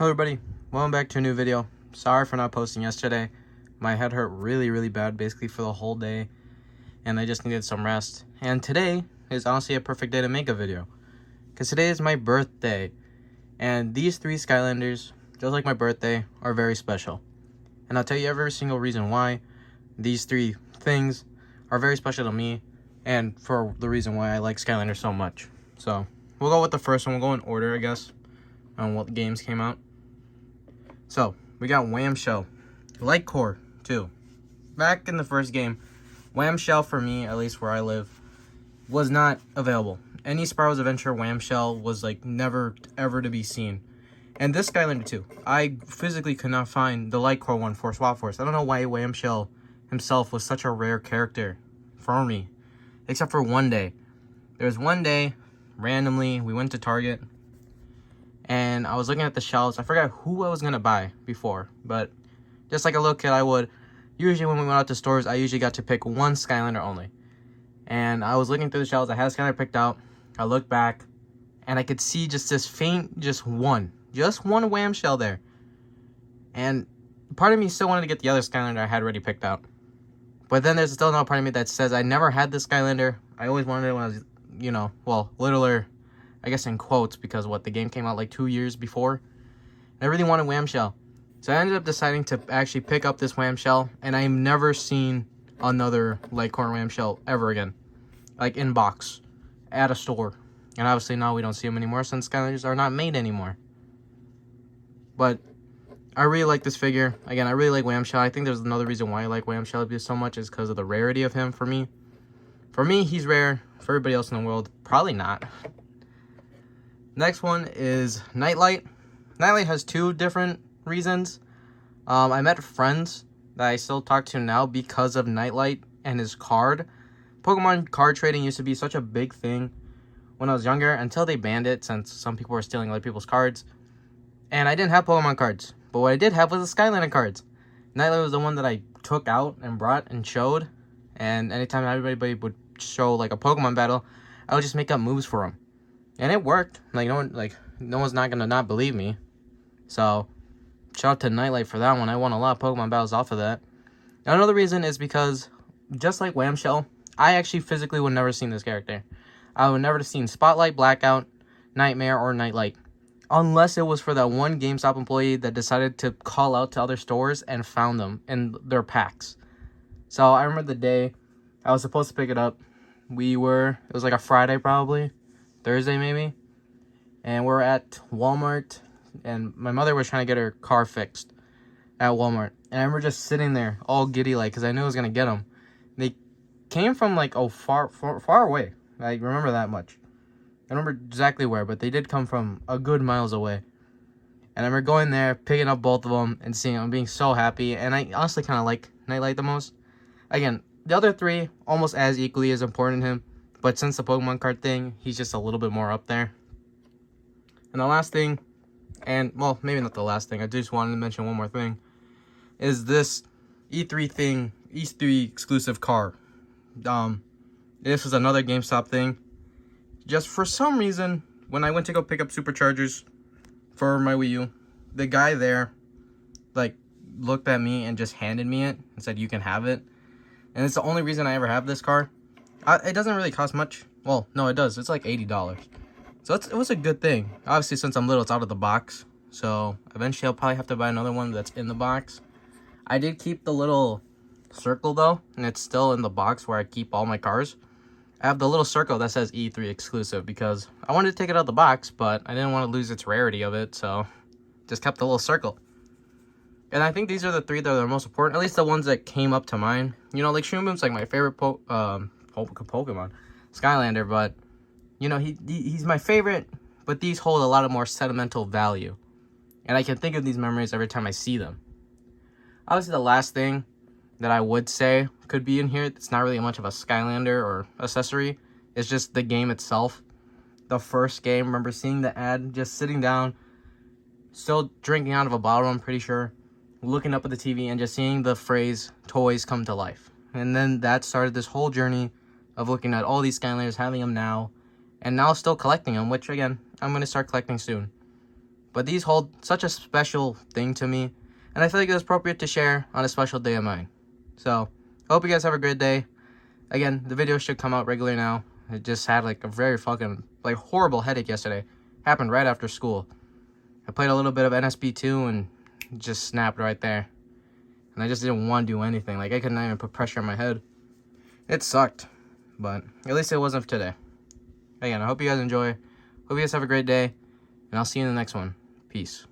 Hello everybody, welcome back to a new video. Sorry for not posting yesterday. My head hurt really bad basically for the whole day and I just needed some rest. And today is honestly a perfect day to make a video because today is my birthday and these three Skylanders, just like my birthday, are very special. And I'll tell you every single reason why these three things are very special to me and for the reason why I like Skylanders so much. So we'll go with the first one. We'll go in order, I guess, on what games came out. So we got Wham Shell, Light Core too. Back in the first game, Wham Shell, for me, at least where I live, was not available. Any Spyro's Adventure Wham Shell was like never ever to be seen. And this Skylander too, I physically could not find the Light Core one for Swap Force. I don't know why Wham Shell himself was such a rare character for me, except for one day. There was one day, randomly, we went to Target, and I was looking at the shelves. I forgot who I was going to buy before, but just like a little kid I would, usually when we went out to stores, I usually got to pick one Skylander only. And I was looking through the shelves. I had a Skylander picked out. I looked back, and I could see just this faint, just one Wham Shell there. And part of me still wanted to get the other Skylander I had already picked out. But then there's still another part of me that says I never had this Skylander. I always wanted it when I was, well, littler, I guess in quotes, because the game came out like 2 years before. I really wanted Wham Shell. So I ended up deciding to actually pick up this Wham Shell, and I've never seen another Light Core Wham Shell ever again. Like in box, at a store. And obviously now we don't see them anymore since Skylanders are not made anymore. But I really like this figure. Again, I really like Wham Shell. I think there's another reason why I like Wham Shell so much is because of the rarity of him for me. For me, he's rare. For everybody else in the world, probably not. Next one is Nightlight. Nightlight has two different reasons. I met friends that I still talk to now because of Nightlight and his card. Pokemon card trading used to be such a big thing when I was younger until they banned it since some people were stealing other people's cards. And I didn't have Pokemon cards, but what I did have was the Skylander cards. Nightlight was the one that I took out and brought and showed. And anytime everybody would show like a Pokemon battle, I would just make up moves for them. And it worked. No one's not gonna not believe me. So shout out to Nightlight for that one. I won a lot of Pokemon battles off of that. Now, another reason is because just like Wham Shell, I actually physically would never have seen this character. I would never have seen Spotlight, Blackout, Nightmare, or Nightlight. Unless it was for that one GameStop employee that decided to call out to other stores and found them in their packs. So I remember the day I was supposed to pick it up. It was like a Friday probably. Thursday maybe, and we're at Walmart, and my mother was trying to get her car fixed at Walmart, and I remember just sitting there all giddy like because I knew I was gonna get them. They came from like far away. I remember that much. I remember exactly where, but they did come from a good miles away. And I remember going there, picking up both of them, and seeing them, being so happy. And I honestly kind of like Nightlight the most. Again, the other three almost as equally as important to him. But since the Pokemon card thing, he's just a little bit more up there. And the last thing, and well, maybe not the last thing, I just wanted to mention one more thing, is this E3 exclusive car. This was another GameStop thing. Just for some reason, when I went to go pick up Superchargers for my Wii U, the guy there, looked at me and just handed me it and said, "You can have it." And it's the only reason I ever have this car. It doesn't really cost much. Well, no, it does. It's like $80. So it was a good thing. Obviously, since I'm little, it's out of the box. So eventually, I'll probably have to buy another one that's in the box. I did keep the little circle, though. And it's still in the box where I keep all my cars. I have the little circle that says E3 exclusive because I wanted to take it out of the box, but I didn't want to lose its rarity of it. So just kept the little circle. And I think these are the three that are the most important. At least the ones that came up to mind. Like Shroomboom's like my favorite Pokemon, Skylander, but he's my favorite, but these hold a lot of more sentimental value, and I can think of these memories every time I see them. Obviously, the last thing that I would say could be in here, it's not really much of a Skylander or accessory, it's just the game itself. The first game, remember seeing the ad, just sitting down, still drinking out of a bottle, I'm pretty sure, looking up at the TV and just seeing the phrase "toys come to life." And then that started this whole journey of looking at all these Skylanders, having them now, and now still collecting them, which, again, I'm going to start collecting soon. but these hold such a special thing to me, and I feel like it was appropriate to share on a special day of mine. So, I hope you guys have a great day. Again, the video should come out regular now. I just had like a very fucking horrible headache yesterday. Happened right after school. I played a little bit of NSB2 and it just snapped right there. And I just didn't want to do anything. Like, I couldn't even put pressure on my head. It sucked. But at least it wasn't today. Again, I hope you guys enjoy. Hope you guys have a great day. And I'll see you in the next one. Peace.